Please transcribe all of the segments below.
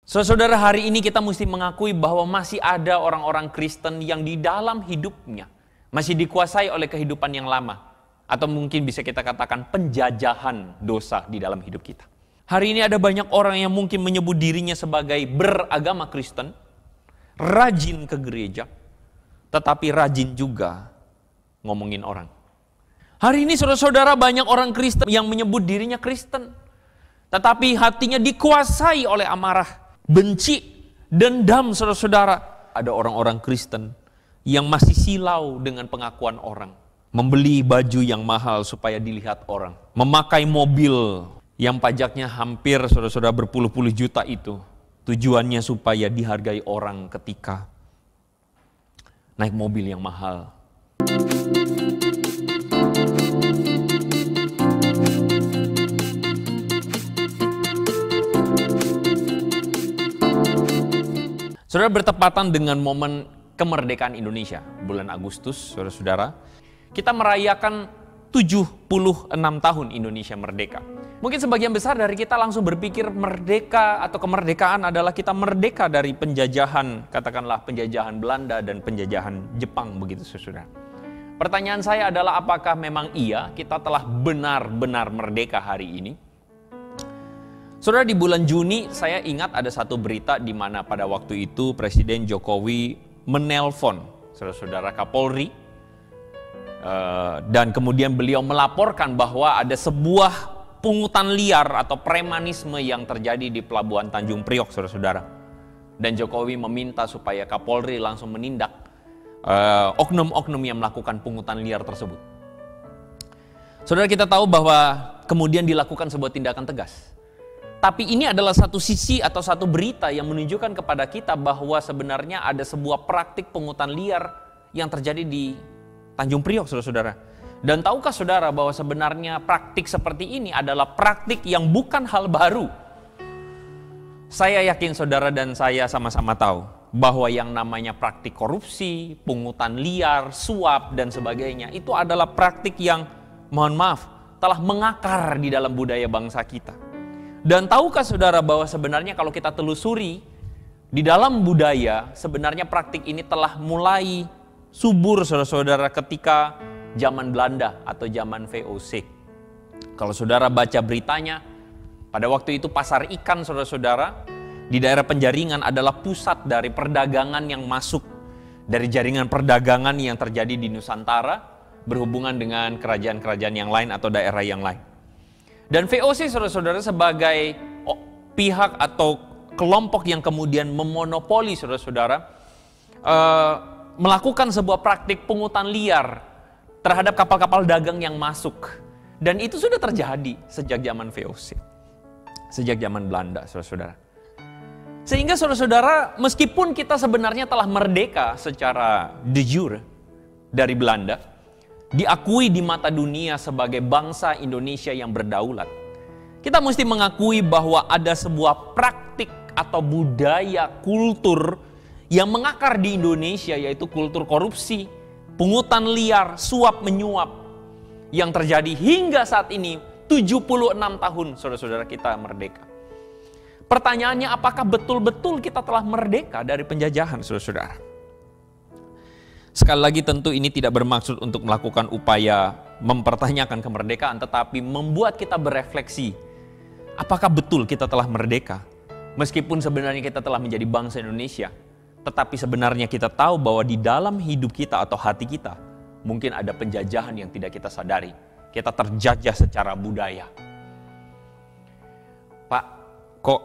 Saudara, hari ini kita mesti mengakui bahwa masih ada orang-orang Kristen yang di dalam hidupnya masih dikuasai oleh kehidupan yang lama. Atau mungkin bisa kita katakan penjajahan dosa di dalam hidup kita. Hari ini ada banyak orang yang mungkin menyebut dirinya sebagai beragama Kristen, rajin ke gereja, tetapi rajin juga ngomongin orang. Hari ini saudara-saudara banyak orang Kristen yang menyebut dirinya Kristen, tetapi hatinya dikuasai oleh amarah, benci, dendam saudara-saudara. Ada orang-orang Kristen yang masih silau dengan pengakuan orang. Membeli baju yang mahal supaya dilihat orang. Memakai mobil yang pajaknya hampir saudara-saudara berpuluh-puluh juta itu. Tujuannya supaya dihargai orang ketika naik mobil yang mahal. Saudara, bertepatan dengan momen kemerdekaan Indonesia, bulan Agustus, saudara-saudara, kita merayakan 76 tahun Indonesia merdeka. Mungkin sebagian besar dari kita langsung berpikir merdeka atau kemerdekaan adalah kita merdeka dari penjajahan, katakanlah penjajahan Belanda dan penjajahan Jepang, begitu saudara. Pertanyaan saya adalah apakah memang iya kita telah benar-benar merdeka hari ini? Saudara, di bulan Juni saya ingat ada satu berita di mana pada waktu itu Presiden Jokowi menelpon saudara-saudara Kapolri dan kemudian beliau melaporkan bahwa ada sebuah pungutan liar atau premanisme yang terjadi di Pelabuhan Tanjung Priok, saudara-saudara. Dan Jokowi meminta supaya Kapolri langsung menindak oknum-oknum yang melakukan pungutan liar tersebut. Saudara, kita tahu bahwa kemudian dilakukan sebuah tindakan tegas. Tapi ini adalah satu sisi atau satu berita yang menunjukkan kepada kita bahwa sebenarnya ada sebuah praktik pungutan liar yang terjadi di Tanjung Priok, saudara-saudara. Dan tahukah saudara bahwa sebenarnya praktik seperti ini adalah praktik yang bukan hal baru. Saya yakin saudara dan saya sama-sama tahu bahwa yang namanya praktik korupsi, pungutan liar, suap, dan sebagainya itu adalah praktik yang, mohon maaf, telah mengakar di dalam budaya bangsa kita. Dan tahukah saudara bahwa sebenarnya kalau kita telusuri di dalam budaya, sebenarnya praktik ini telah mulai subur saudara-saudara ketika zaman Belanda atau zaman VOC. Kalau saudara baca beritanya, pada waktu itu pasar ikan saudara-saudara di daerah Penjaringan adalah pusat dari perdagangan yang masuk dari jaringan perdagangan yang terjadi di Nusantara berhubungan dengan kerajaan-kerajaan yang lain atau daerah yang lain. Dan VOC saudara-saudara sebagai pihak atau kelompok yang kemudian memonopoli saudara-saudara melakukan sebuah praktik pungutan liar terhadap kapal-kapal dagang yang masuk. Dan itu sudah terjadi sejak zaman VOC, sejak zaman Belanda saudara-saudara. Sehingga saudara-saudara meskipun kita sebenarnya telah merdeka secara de jure dari Belanda, diakui di mata dunia sebagai bangsa Indonesia yang berdaulat, kita mesti mengakui bahwa ada sebuah praktik atau budaya kultur yang mengakar di Indonesia, yaitu kultur korupsi, pungutan liar, suap menyuap yang terjadi hingga saat ini 76 tahun saudara-saudara kita merdeka. Pertanyaannya, apakah betul-betul kita telah merdeka dari penjajahan saudara-saudara? Sekali lagi tentu ini tidak bermaksud untuk melakukan upaya mempertanyakan kemerdekaan, tetapi membuat kita berefleksi. Apakah betul kita telah merdeka? Meskipun sebenarnya kita telah menjadi bangsa Indonesia, tetapi sebenarnya kita tahu bahwa di dalam hidup kita atau hati kita, mungkin ada penjajahan yang tidak kita sadari. Kita terjajah secara budaya. Pak, kok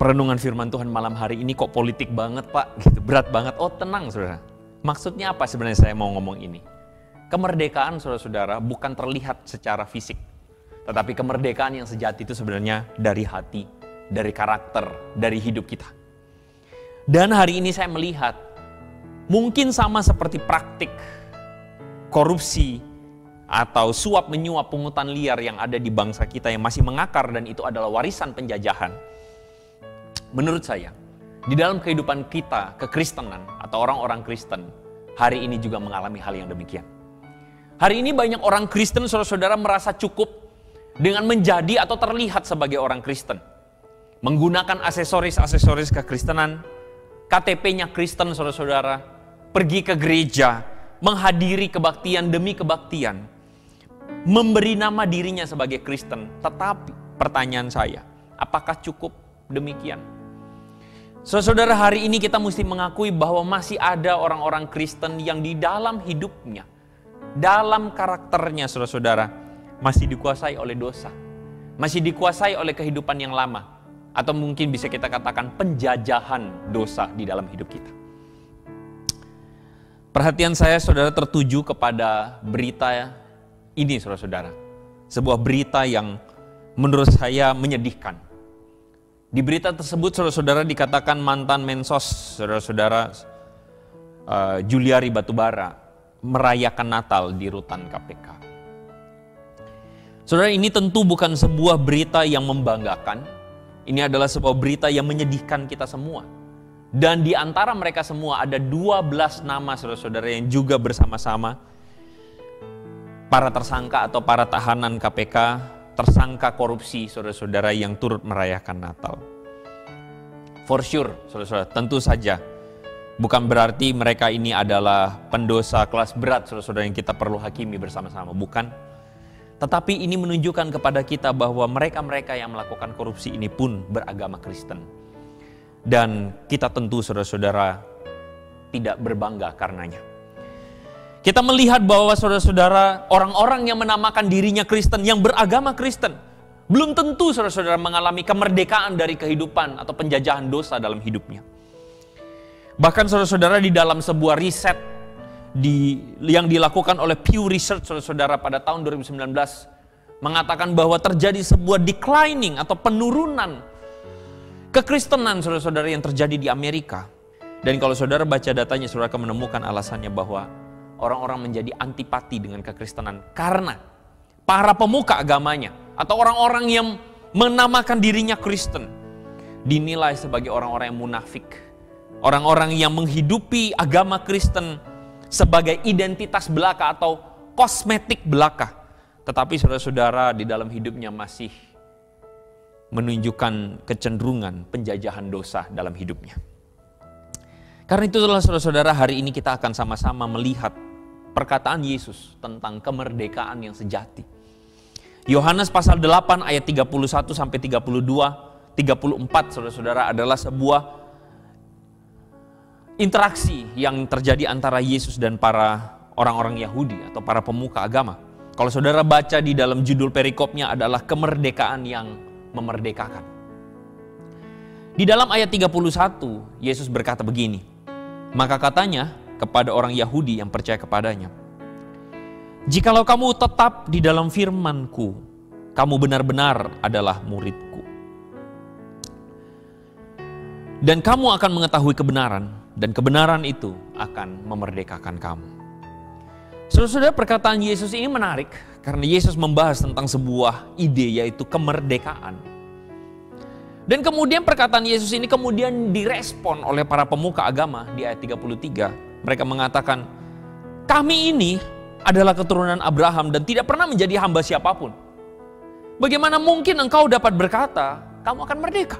perenungan firman Tuhan malam hari ini kok politik banget Pak? Gitu, berat banget. Oh tenang saudara. Maksudnya apa sebenarnya saya mau ngomong ini? Kemerdekaan saudara-saudara bukan terlihat secara fisik. Tetapi kemerdekaan yang sejati itu sebenarnya dari hati, dari karakter, dari hidup kita. Dan hari ini saya melihat, mungkin sama seperti praktik korupsi atau suap menyuap pungutan liar yang ada di bangsa kita yang masih mengakar dan itu adalah warisan penjajahan. Menurut saya, di dalam kehidupan kita, kekristenan atau orang-orang Kristen, hari ini juga mengalami hal yang demikian. Hari ini banyak orang Kristen, saudara-saudara merasa cukup dengan menjadi atau terlihat sebagai orang Kristen. menggunakan aksesoris-aksesoris kekristenan, KTP-nya Kristen saudara-saudara, pergi ke gereja, menghadiri kebaktian demi kebaktian, memberi nama dirinya sebagai Kristen. Tetapi pertanyaan saya, apakah cukup demikian? Saudara, hari ini kita mesti mengakui bahwa masih ada orang-orang Kristen yang di dalam hidupnya, dalam karakternya saudara-saudara, masih dikuasai oleh dosa, masih dikuasai oleh kehidupan yang lama, atau mungkin bisa kita katakan penjajahan dosa di dalam hidup kita. Perhatian saya saudara tertuju kepada berita ini saudara-saudara. Sebuah berita yang menurut saya menyedihkan. Di berita tersebut saudara-saudara dikatakan mantan Mensos saudara-saudara Juliari Batubara merayakan Natal di rutan KPK. Saudara, ini tentu bukan sebuah berita yang membanggakan. Ini adalah sebuah berita yang menyedihkan kita semua. Dan di antara mereka semua ada 12 nama saudara-saudara yang juga bersama-sama para tersangka atau para tahanan KPK, tersangka korupsi saudara-saudara yang turut merayakan Natal. For sure, saudara-saudara, tentu saja bukan berarti mereka ini adalah pendosa kelas berat saudara-saudara yang kita perlu hakimi bersama-sama, bukan. Tetapi ini menunjukkan kepada kita bahwa mereka-mereka yang melakukan korupsi ini pun beragama Kristen. Dan kita tentu saudara-saudara tidak berbangga karenanya. Kita melihat bahwa saudara-saudara orang-orang yang menamakan dirinya Kristen, yang beragama Kristen, belum tentu saudara-saudara mengalami kemerdekaan dari kehidupan atau penjajahan dosa dalam hidupnya. Bahkan saudara-saudara di dalam sebuah riset yang dilakukan oleh Pew Research saudara-saudara pada tahun 2019 mengatakan bahwa terjadi sebuah declining atau penurunan kekristenan saudara-saudara yang terjadi di Amerika. Dan kalau saudara baca datanya, saudara akan menemukan alasannya bahwa orang-orang menjadi antipati dengan kekristenan karena para pemuka agamanya atau orang-orang yang menamakan dirinya Kristen dinilai sebagai orang-orang yang munafik, orang-orang yang menghidupi agama Kristen sebagai identitas belaka atau kosmetik belaka. Tetapi saudara-saudara di dalam hidupnya masih menunjukkan kecenderungan penjajahan dosa dalam hidupnya. Karena itulah saudara-saudara, hari ini kita akan sama-sama melihat perkataan Yesus tentang kemerdekaan yang sejati. Yohanes pasal 8 ayat 31 sampai 32, 34 saudara-saudara adalah sebuah interaksi yang terjadi antara Yesus dan para orang-orang Yahudi atau para pemuka agama. Kalau saudara baca di dalam judul perikopnya adalah kemerdekaan yang memerdekakan. Di dalam ayat 31, Yesus berkata begini, maka katanya kepada orang Yahudi yang percaya kepadanya, jikalau kamu tetap di dalam firman-Ku, kamu benar-benar adalah murid-Ku. Dan kamu akan mengetahui kebenaran, dan kebenaran itu akan memerdekakan kamu. Saudara-saudara, perkataan Yesus ini menarik karena Yesus membahas tentang sebuah ide, yaitu kemerdekaan. Dan kemudian perkataan Yesus ini kemudian direspon oleh para pemuka agama di ayat 33. Mereka mengatakan, kami ini adalah keturunan Abraham dan tidak pernah menjadi hamba siapapun. Bagaimana mungkin engkau dapat berkata, kamu akan merdeka?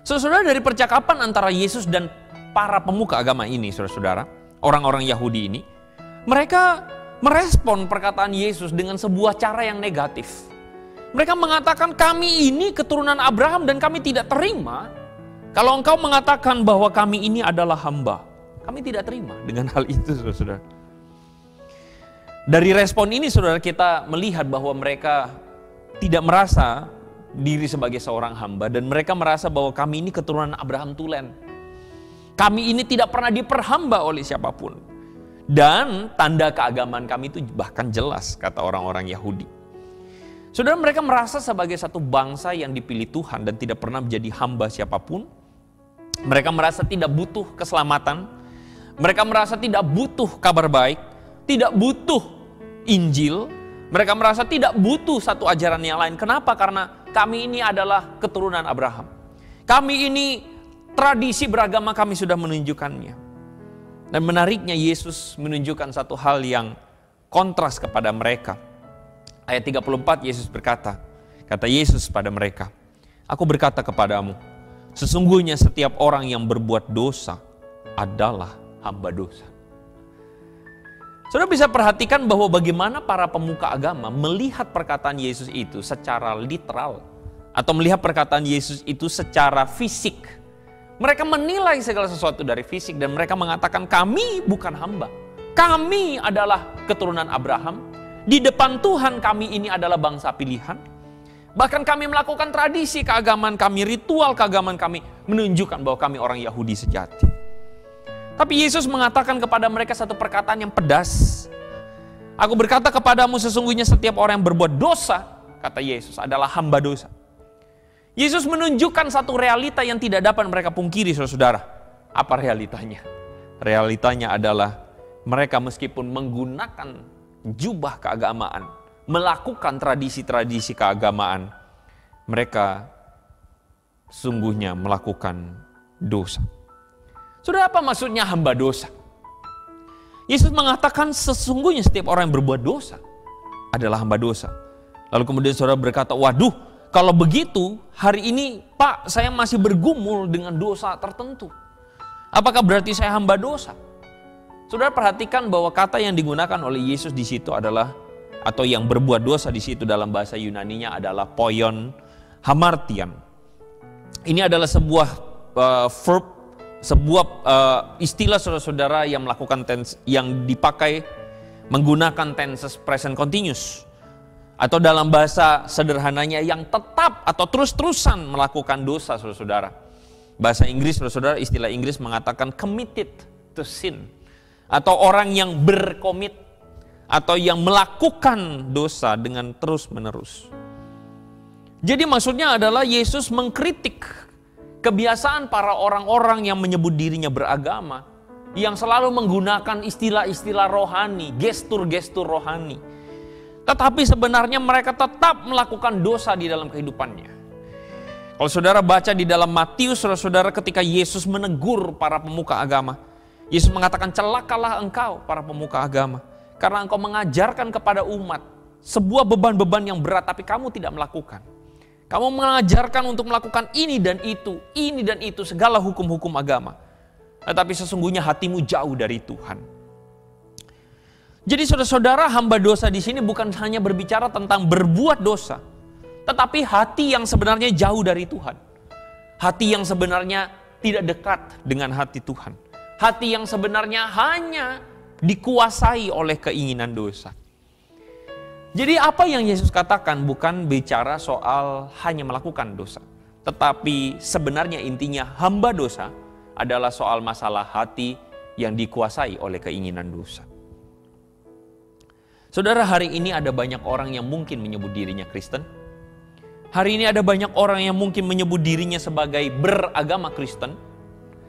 Saudara-saudara, dari percakapan antara Yesus dan para pemuka agama ini, saudara-saudara, orang-orang Yahudi ini, mereka merespon perkataan Yesus dengan sebuah cara yang negatif. Mereka mengatakan, kami ini keturunan Abraham dan kami tidak terima kalau engkau mengatakan bahwa kami ini adalah hamba. Kami tidak terima dengan hal itu, saudara-saudara. Dari respon ini, saudara, kita melihat bahwa mereka tidak merasa diri sebagai seorang hamba, dan mereka merasa bahwa kami ini keturunan Abraham tulen. Kami ini tidak pernah diperhamba oleh siapapun. Dan tanda keagamaan kami itu bahkan jelas, kata orang-orang Yahudi. Saudara, mereka merasa sebagai satu bangsa yang dipilih Tuhan dan tidak pernah menjadi hamba siapapun. Mereka merasa tidak butuh keselamatan. Mereka merasa tidak butuh kabar baik, tidak butuh Injil. Mereka merasa tidak butuh satu ajaran yang lain. Kenapa? Karena kami ini adalah keturunan Abraham. Kami ini tradisi beragama kami sudah menunjukkannya. Dan menariknya Yesus menunjukkan satu hal yang kontras kepada mereka. Ayat 34 Yesus berkata, kata Yesus pada mereka, Aku berkata kepadamu, sesungguhnya setiap orang yang berbuat dosa adalah hamba dosa. Saudara bisa perhatikan bahwa bagaimana para pemuka agama melihat perkataan Yesus itu secara literal, atau melihat perkataan Yesus itu secara fisik. Mereka menilai segala sesuatu dari fisik dan mereka mengatakan, kami bukan hamba. Kami adalah keturunan Abraham. Di depan Tuhan kami ini adalah bangsa pilihan. Bahkan kami melakukan tradisi keagamaan kami, ritual keagamaan kami, menunjukkan bahwa kami orang Yahudi sejati. Tapi Yesus mengatakan kepada mereka satu perkataan yang pedas. Aku berkata kepadamu, sesungguhnya setiap orang yang berbuat dosa, kata Yesus, adalah hamba dosa. Yesus menunjukkan satu realita yang tidak dapat mereka pungkiri, saudara-saudara. Apa realitanya? Realitanya adalah mereka meskipun menggunakan jubah keagamaan, melakukan tradisi-tradisi keagamaan, mereka sungguhnya melakukan dosa. Saudara, apa maksudnya hamba dosa? Yesus mengatakan sesungguhnya setiap orang yang berbuat dosa adalah hamba dosa. Lalu kemudian saudara berkata, waduh, kalau begitu hari ini Pak, saya masih bergumul dengan dosa tertentu. Apakah berarti saya hamba dosa? Saudara perhatikan bahwa kata yang digunakan oleh Yesus di situ adalah, atau yang berbuat dosa di situ dalam bahasa Yunaninya adalah poion hamartian. Ini adalah sebuah verb, sebuah istilah saudara-saudara yang melakukan tense, yang dipakai menggunakan tenses present continuous, atau dalam bahasa sederhananya yang tetap atau terus-terusan melakukan dosa, saudara-saudara. Bahasa Inggris, saudara-saudara, istilah Inggris mengatakan committed to sin, atau orang yang berkomit atau yang melakukan dosa dengan terus-menerus. Jadi maksudnya adalah Yesus mengkritik kebiasaan para orang-orang yang menyebut dirinya beragama, yang selalu menggunakan istilah-istilah rohani, gestur-gestur rohani. Tetapi sebenarnya mereka tetap melakukan dosa di dalam kehidupannya. Kalau saudara baca di dalam Matius, saudara, ketika Yesus menegur para pemuka agama, Yesus mengatakan, celakalah engkau para pemuka agama, karena engkau mengajarkan kepada umat sebuah beban-beban yang berat, tapi kamu tidak melakukan. Kamu mengajarkan untuk melakukan ini dan itu, segala hukum-hukum agama. Tetapi sesungguhnya hatimu jauh dari Tuhan. Jadi saudara-saudara, hamba dosa di sini bukan hanya berbicara tentang berbuat dosa, tetapi hati yang sebenarnya jauh dari Tuhan. Hati yang sebenarnya tidak dekat dengan hati Tuhan. Hati yang sebenarnya hanya dikuasai oleh keinginan dosa. Jadi apa yang Yesus katakan bukan bicara soal hanya melakukan dosa, tetapi sebenarnya intinya hamba dosa adalah soal masalah hati yang dikuasai oleh keinginan dosa. Saudara, hari ini ada banyak orang yang mungkin menyebut dirinya Kristen. Hari ini ada banyak orang yang mungkin menyebut dirinya sebagai beragama Kristen,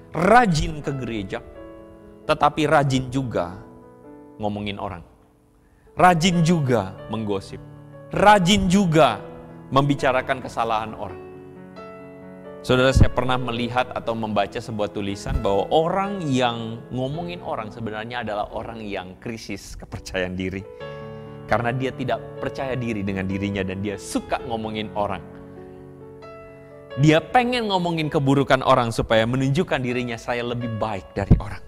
rajin ke gereja, tetapi rajin juga ngomongin orang. Rajin juga menggosip, rajin juga membicarakan kesalahan orang. Saudara, saya pernah melihat atau membaca sebuah tulisan bahwa orang yang ngomongin orang sebenarnya adalah orang yang krisis kepercayaan diri. Karena dia tidak percaya diri dengan dirinya dan dia suka ngomongin orang. Dia pengen ngomongin keburukan orang supaya menunjukkan dirinya, saya lebih baik dari orang.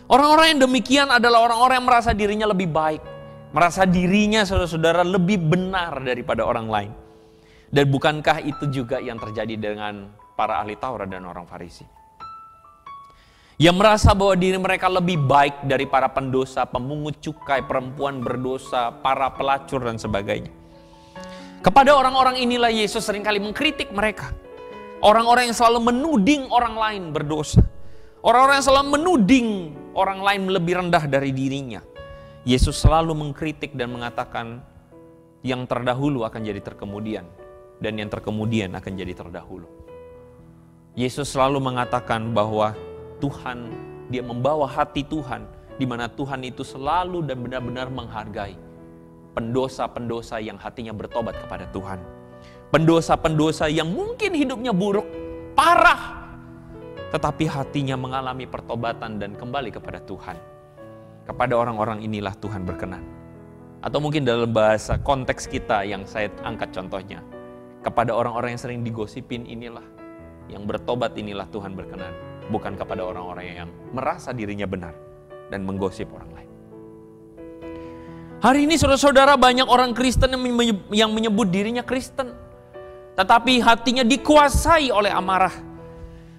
Orang-orang yang demikian adalah orang-orang yang merasa dirinya lebih baik. Merasa dirinya, saudara-saudara, lebih benar daripada orang lain. Dan bukankah itu juga yang terjadi dengan para ahli Taurat dan orang Farisi? Yang merasa bahwa diri mereka lebih baik dari para pendosa, pemungut cukai, perempuan berdosa, para pelacur dan sebagainya. Kepada orang-orang inilah Yesus seringkali mengkritik mereka. Orang-orang yang selalu menuding orang lain berdosa. Orang-orang yang selalu menuding orang lain lebih rendah dari dirinya. Yesus selalu mengkritik dan mengatakan yang terdahulu akan jadi terkemudian dan yang terkemudian akan jadi terdahulu. Yesus selalu mengatakan bahwa Tuhan, dia membawa hati Tuhan, di mana Tuhan itu selalu dan benar-benar menghargai pendosa-pendosa yang hatinya bertobat kepada Tuhan. Pendosa-pendosa yang mungkin hidupnya buruk, parah, tetapi hatinya mengalami pertobatan dan kembali kepada Tuhan. Kepada orang-orang inilah Tuhan berkenan. Atau mungkin dalam bahasa konteks kita yang saya angkat contohnya, Kepada orang-orang yang sering digosipin inilah, yang bertobat inilah Tuhan berkenan. Bukan kepada orang-orang yang merasa dirinya benar dan menggosip orang lain. Hari ini saudara-saudara, banyak orang Kristen yang menyebut dirinya Kristen, tetapi hatinya dikuasai oleh amarah.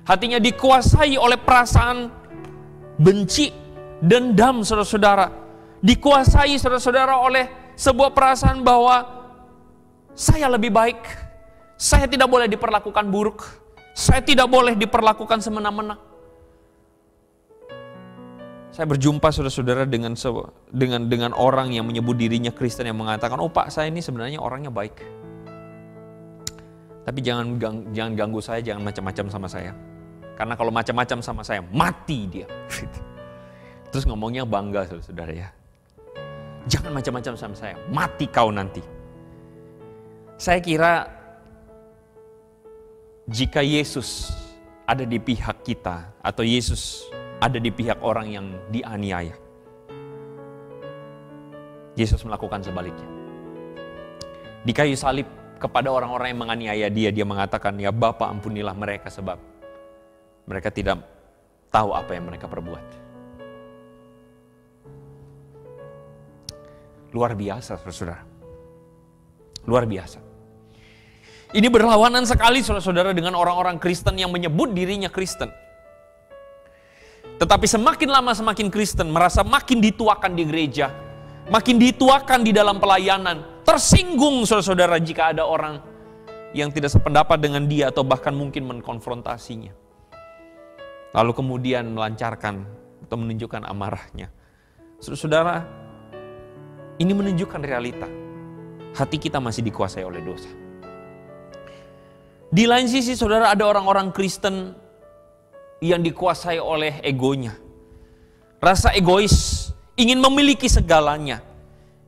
Hatinya dikuasai oleh perasaan benci, dendam saudara-saudara. Dikuasai saudara-saudara oleh sebuah perasaan bahwa saya lebih baik, saya tidak boleh diperlakukan buruk, saya tidak boleh diperlakukan semena-mena. Saya berjumpa saudara-saudara dengan orang yang menyebut dirinya Kristen yang mengatakan, oh Pak, saya ini sebenarnya orangnya baik. Tapi jangan ganggu saya, jangan macam-macam sama saya. Karena kalau macam-macam sama saya, mati dia. Terus ngomongnya bangga saudara ya. Jangan macam-macam sama saya, mati kau nanti. Saya kira jika Yesus ada di pihak kita, atau Yesus ada di pihak orang yang dianiaya, Yesus melakukan sebaliknya. Di kayu salib kepada orang-orang yang menganiaya dia mengatakan, ya Bapa ampunilah mereka sebab mereka tidak tahu apa yang mereka perbuat. Luar biasa saudara. Luar biasa. Ini berlawanan sekali saudara-saudara dengan orang-orang Kristen yang menyebut dirinya Kristen. Tetapi semakin lama semakin Kristen, merasa makin dituakan di gereja, makin dituakan di dalam pelayanan, tersinggung saudara-saudara jika ada orang yang tidak sependapat dengan dia atau bahkan mungkin mengkonfrontasinya. Lalu kemudian melancarkan atau menunjukkan amarahnya. Saudara-saudara, ini menunjukkan realita. Hati kita masih dikuasai oleh dosa. Di lain sisi saudara, ada orang-orang Kristen yang dikuasai oleh egonya. Rasa egois, ingin memiliki segalanya,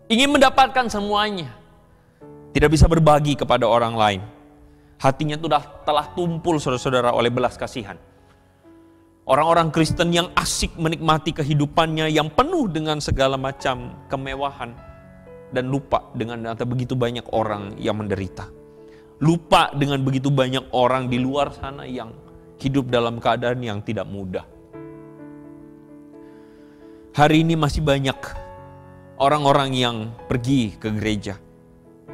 ingin mendapatkan semuanya. Tidak bisa berbagi kepada orang lain. Hatinya telah tumpul saudara-saudara oleh belas kasihan. Orang-orang Kristen yang asik menikmati kehidupannya yang penuh dengan segala macam kemewahan dan lupa dengan begitu banyak orang yang menderita. Lupa dengan begitu banyak orang di luar sana yang hidup dalam keadaan yang tidak mudah. Hari ini masih banyak orang-orang yang pergi ke gereja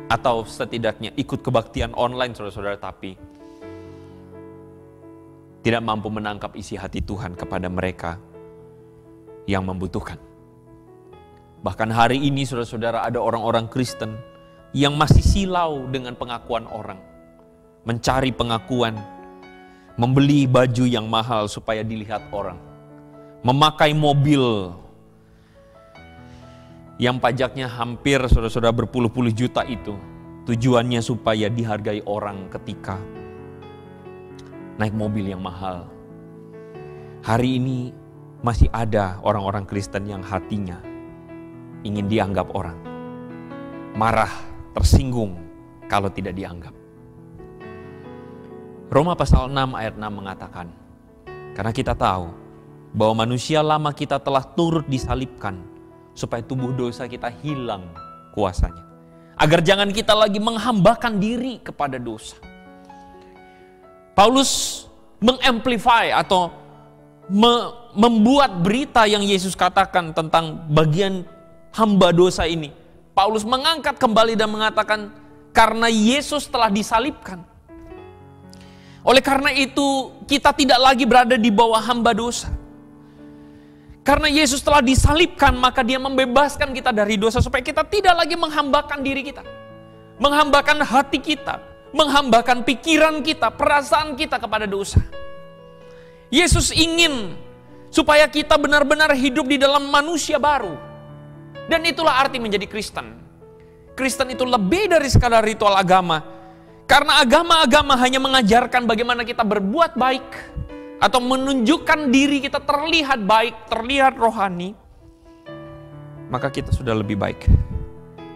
atau setidaknya ikut kebaktian online saudara-saudara, tapi tidak mampu menangkap isi hati Tuhan kepada mereka yang membutuhkan. Bahkan hari ini saudara-saudara, ada orang-orang Kristen yang masih silau dengan pengakuan orang. Mencari pengakuan, membeli baju yang mahal supaya dilihat orang. Memakai mobil yang pajaknya hampir saudara-saudara berpuluh-puluh juta itu. Tujuannya supaya dihargai orang ketika naik mobil yang mahal. Hari ini masih ada orang-orang Kristen yang hatinya ingin dianggap orang. Marah, tersinggung kalau tidak dianggap. Roma pasal 6 ayat 6 mengatakan, karena kita tahu bahwa manusia lama kita telah turut disalibkan supaya tubuh dosa kita hilang kuasanya. Agar jangan kita lagi menghambakan diri kepada dosa. Paulus mengamplify atau membuat berita yang Yesus katakan tentang bagian hamba dosa ini. Paulus mengangkat kembali dan mengatakan, karena Yesus telah disalibkan. Oleh karena itu, kita tidak lagi berada di bawah hamba dosa. Karena Yesus telah disalibkan, maka Dia membebaskan kita dari dosa supaya kita tidak lagi menghambakan diri kita. Menghambakan hati kita, menghambakan pikiran kita, perasaan kita kepada dosa. Yesus ingin supaya kita benar-benar hidup di dalam manusia baru. Dan itulah arti menjadi Kristen. Kristen itu lebih dari sekadar ritual agama. Karena agama-agama hanya mengajarkan bagaimana kita berbuat baik atau menunjukkan diri kita terlihat baik, terlihat rohani, maka kita sudah lebih baik.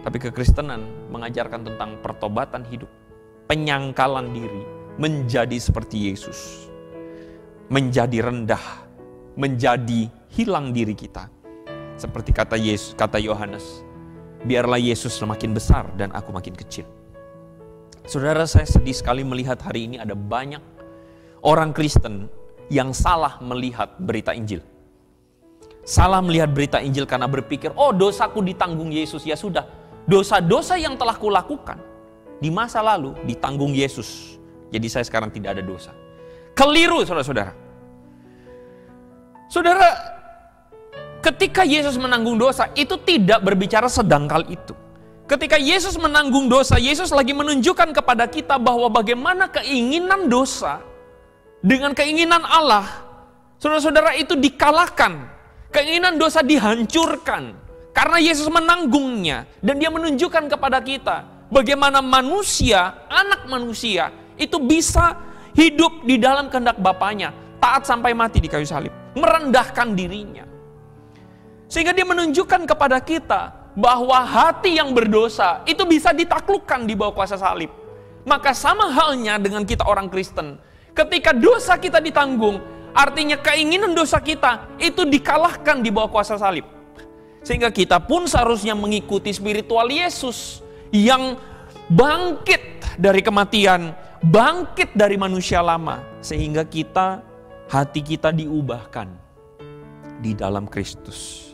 Tapi kekristenan mengajarkan tentang pertobatan hidup, penyangkalan diri, menjadi seperti Yesus, menjadi rendah, menjadi hilang diri kita. Seperti kata Yohanes, biarlah Yesus semakin besar dan aku makin kecil. Saudara, saya sedih sekali melihat hari ini ada banyak orang Kristen yang salah melihat berita Injil. Salah melihat berita Injil karena berpikir, oh dosaku ditanggung Yesus, ya sudah. Dosa-dosa yang telah kulakukan di masa lalu ditanggung Yesus. Jadi saya sekarang tidak ada dosa. Keliru saudara-saudara. Saudara, ketika Yesus menanggung dosa, itu tidak berbicara sedangkal itu. Ketika Yesus menanggung dosa, Yesus lagi menunjukkan kepada kita bahwa bagaimana keinginan dosa dengan keinginan Allah, saudara-saudara, itu dikalahkan. Keinginan dosa dihancurkan karena Yesus menanggungnya. Dan dia menunjukkan kepada kita bagaimana manusia, anak manusia, itu bisa hidup di dalam kehendak Bapaknya, taat sampai mati di kayu salib, merendahkan dirinya. Sehingga dia menunjukkan kepada kita bahwa hati yang berdosa itu bisa ditaklukkan di bawah kuasa salib. Maka sama halnya dengan kita orang Kristen. Ketika dosa kita ditanggung, artinya keinginan dosa kita itu dikalahkan di bawah kuasa salib. Sehingga kita pun seharusnya mengikuti spiritual Yesus yang bangkit dari kematian, bangkit dari manusia lama. Sehingga hati kita diubahkan di dalam Kristus.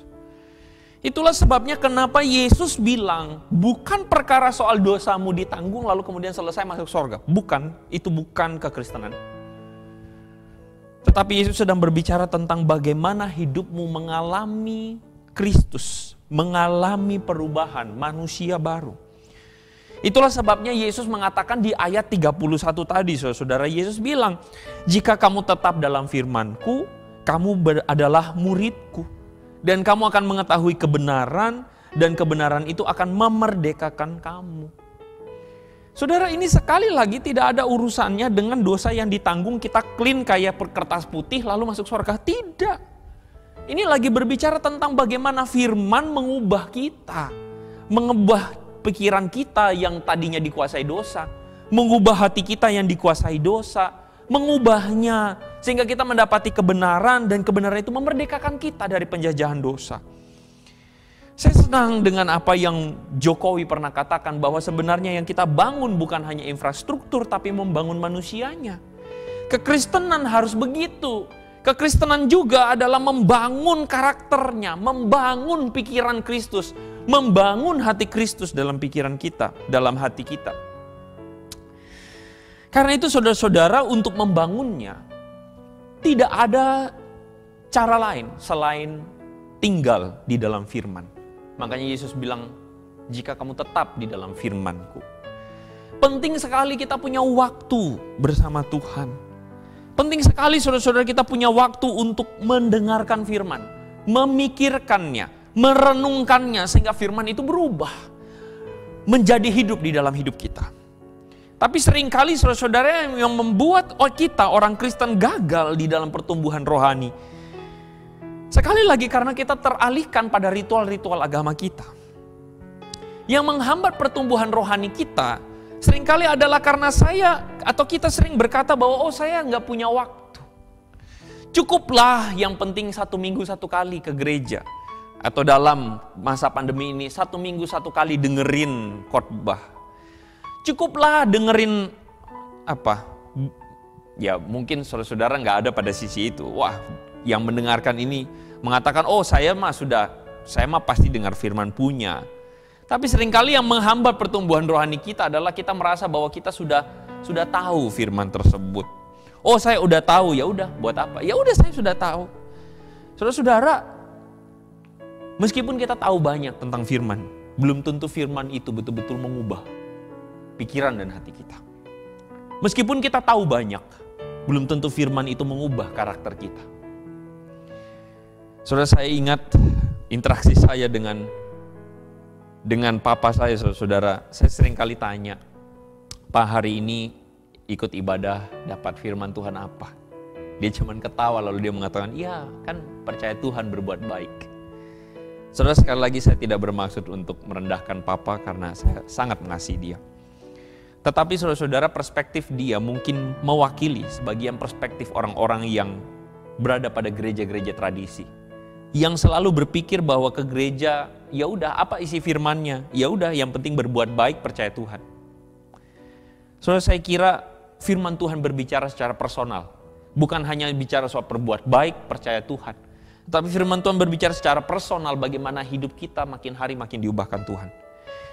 Itulah sebabnya kenapa Yesus bilang, bukan perkara soal dosamu ditanggung lalu kemudian selesai masuk surga. Bukan, itu bukan kekristenan. Tetapi Yesus sedang berbicara tentang bagaimana hidupmu mengalami Kristus, mengalami perubahan, manusia baru. Itulah sebabnya Yesus mengatakan di ayat 31 tadi, saudara, Yesus bilang, jika kamu tetap dalam firman-Ku, kamu adalah murid-Ku. Dan kamu akan mengetahui kebenaran, dan kebenaran itu akan memerdekakan kamu. Saudara, ini sekali lagi tidak ada urusannya dengan dosa yang ditanggung kita clean kayak kertas putih lalu masuk surga. Tidak. Ini lagi berbicara tentang bagaimana firman mengubah kita. Mengubah pikiran kita yang tadinya dikuasai dosa. Mengubah hati kita yang dikuasai dosa. Mengubahnya sehingga kita mendapati kebenaran, dan kebenaran itu memerdekakan kita dari penjajahan dosa. Saya senang dengan apa yang Jokowi pernah katakan, bahwa sebenarnya yang kita bangun bukan hanya infrastruktur tapi membangun manusianya. Kekristenan harus begitu. Kekristenan juga adalah membangun karakternya, membangun pikiran Kristus, membangun hati Kristus dalam pikiran kita, dalam hati kita. Karena itu saudara-saudara, untuk membangunnya tidak ada cara lain selain tinggal di dalam firman. Makanya Yesus bilang, jika kamu tetap di dalam firman-Ku. Penting sekali kita punya waktu bersama Tuhan. Penting sekali saudara-saudara kita punya waktu untuk mendengarkan firman, memikirkannya, merenungkannya, sehingga firman itu berubah menjadi hidup di dalam hidup kita. Tapi seringkali saudara-saudara yang membuat kita orang Kristen gagal di dalam pertumbuhan rohani. Sekali lagi karena kita teralihkan pada ritual-ritual agama kita. Yang menghambat pertumbuhan rohani kita seringkali adalah karena kita sering berkata bahwa saya nggak punya waktu. Cukuplah yang penting 1 minggu 1 kali ke gereja. Atau dalam masa pandemi ini 1 minggu 1 kali dengerin khotbah. Cukuplah dengerin ya mungkin saudara-saudara nggak ada pada sisi itu. Wah, yang mendengarkan ini mengatakan, saya mah pasti dengar firman punya. Tapi seringkali yang menghambat pertumbuhan rohani kita adalah kita merasa bahwa kita sudah tahu firman tersebut. Saya udah tahu, ya udah buat apa? Ya udah, saya sudah tahu. Saudara-saudara, meskipun kita tahu banyak tentang firman, belum tentu firman itu betul-betul mengubah pikiran dan hati kita. Meskipun kita tahu banyak, belum tentu firman itu mengubah karakter kita. Saudara, saya ingat interaksi saya dengan papa saya, saudara. Saya sering kali tanya, Pak, hari ini ikut ibadah dapat firman Tuhan apa? Dia cuman ketawa lalu dia mengatakan, iya kan percaya Tuhan berbuat baik. Saudara, sekali lagi saya tidak bermaksud untuk merendahkan papa karena saya sangat mengasihi dia. Tetapi saudara-saudara, perspektif dia mungkin mewakili sebagian perspektif orang-orang yang berada pada gereja-gereja tradisi. Yang selalu berpikir bahwa ke gereja, ya udah apa isi firmannya? Ya udah, yang penting berbuat baik, percaya Tuhan. Saudara, saya kira firman Tuhan berbicara secara personal. Bukan hanya bicara soal berbuat baik, percaya Tuhan. Tapi firman Tuhan berbicara secara personal bagaimana hidup kita makin hari makin diubahkan Tuhan.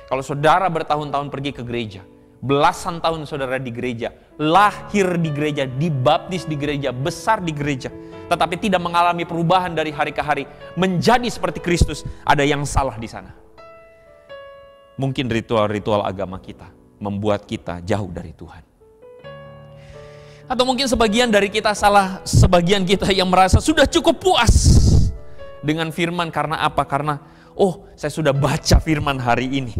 Kalau saudara bertahun-tahun pergi ke gereja, belasan tahun saudara di gereja, lahir di gereja, dibaptis di gereja, besar di gereja, tetapi tidak mengalami perubahan dari hari ke hari, menjadi seperti Kristus, ada yang salah di sana. Mungkin ritual-ritual agama kita membuat kita jauh dari Tuhan. Atau mungkin sebagian dari kita salah, sebagian kita yang merasa sudah cukup puas dengan firman. Karena apa? Karena, saya sudah baca firman hari ini.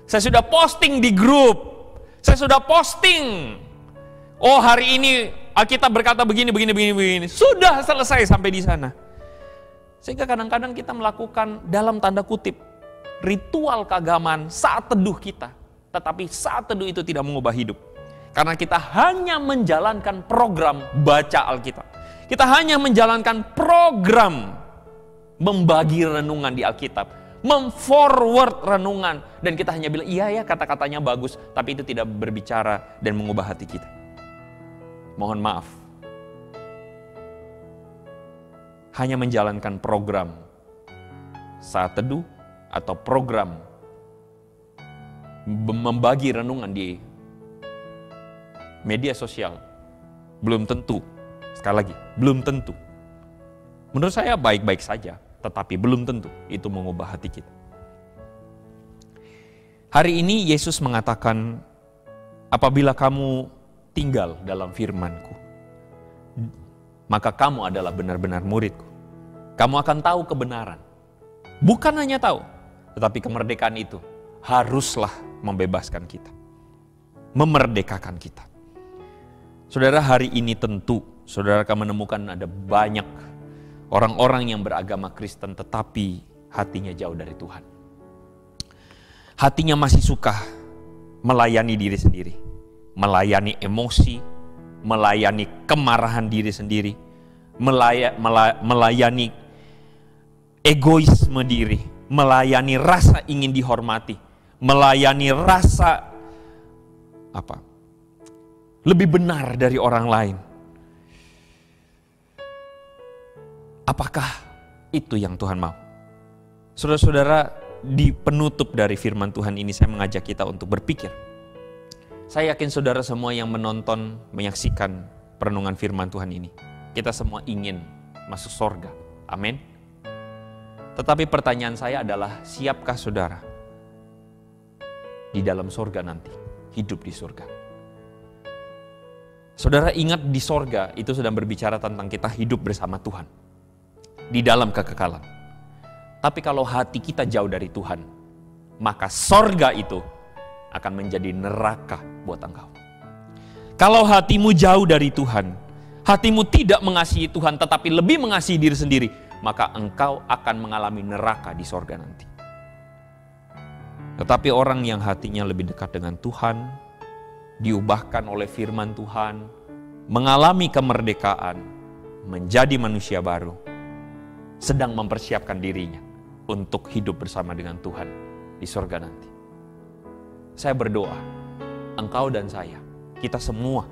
Saya sudah posting di grup. Saya sudah posting. Hari ini Alkitab berkata begini. Sudah selesai sampai di sana. Sehingga kadang-kadang kita melakukan dalam tanda kutip ritual keagamaan saat teduh kita. Tetapi saat teduh itu tidak mengubah hidup. Karena kita hanya menjalankan program baca Alkitab. Kita hanya menjalankan program membagi renungan di Alkitab. Memforward renungan. Dan kita hanya bilang, iya ya kata-katanya bagus. Tapi itu tidak berbicara dan mengubah hati kita. Mohon maaf. Hanya menjalankan program saat teduh atau program membagi renungan di media sosial belum tentu, sekali lagi, belum tentu. Menurut saya baik-baik saja, tetapi belum tentu itu mengubah hati kita. Hari ini Yesus mengatakan, apabila kamu tinggal dalam firman-Ku, maka kamu adalah benar-benar murid-Ku. Kamu akan tahu kebenaran. Bukan hanya tahu, tetapi kemerdekaan itu haruslah membebaskan kita. Memerdekakan kita. Saudara, hari ini tentu saudara akan menemukan ada banyak orang-orang yang beragama Kristen tetapi hatinya jauh dari Tuhan. Hatinya masih suka melayani diri sendiri, melayani emosi, melayani kemarahan diri sendiri, melayani egoisme diri, melayani rasa ingin dihormati, melayani rasa lebih benar dari orang lain. Apakah itu yang Tuhan mau? Saudara-saudara, di penutup dari firman Tuhan ini saya mengajak kita untuk berpikir. Saya yakin saudara semua yang menonton, menyaksikan perenungan firman Tuhan ini, kita semua ingin masuk sorga. Amin. Tetapi pertanyaan saya adalah, siapkah saudara di dalam sorga nanti, hidup di sorga? Saudara ingat, di sorga itu sedang berbicara tentang kita hidup bersama Tuhan di dalam kekekalan. Tapi kalau hati kita jauh dari Tuhan, maka sorga itu akan menjadi neraka buat engkau. Kalau hatimu jauh dari Tuhan, hatimu tidak mengasihi Tuhan tetapi lebih mengasihi diri sendiri, maka engkau akan mengalami neraka di sorga nanti. Tetapi orang yang hatinya lebih dekat dengan Tuhan, diubahkan oleh firman Tuhan, mengalami kemerdekaan, menjadi manusia baru, sedang mempersiapkan dirinya untuk hidup bersama dengan Tuhan di surga nanti. Saya berdoa, engkau dan saya, kita semua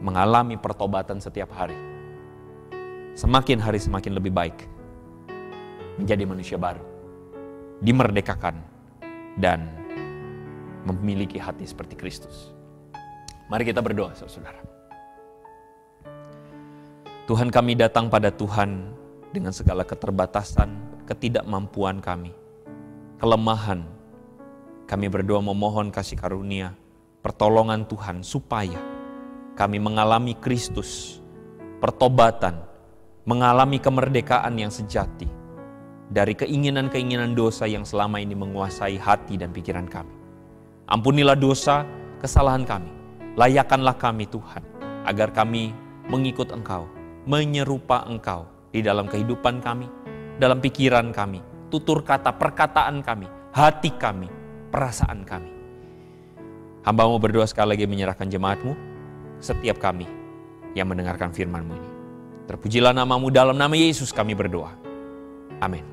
mengalami pertobatan setiap hari. Semakin hari semakin lebih baik, menjadi manusia baru, dimerdekakan, dan memiliki hati seperti Kristus. Mari kita berdoa, saudara. Tuhan, kami datang pada Tuhan dengan segala keterbatasan, ketidakmampuan kami, kelemahan. Kami berdoa memohon kasih karunia, pertolongan Tuhan supaya kami mengalami Kristus, pertobatan, mengalami kemerdekaan yang sejati dari keinginan-keinginan dosa yang selama ini menguasai hati dan pikiran kami. Ampunilah dosa, kesalahan kami. Layakanlah kami Tuhan, agar kami mengikut Engkau, menyerupa Engkau di dalam kehidupan kami, dalam pikiran kami, tutur kata, perkataan kami, hati kami, perasaan kami. Hamba-Mu berdoa sekali lagi menyerahkan jemaat-Mu, setiap kami yang mendengarkan firman-Mu ini. Terpujilah nama-Mu, dalam nama Yesus kami berdoa. Amin.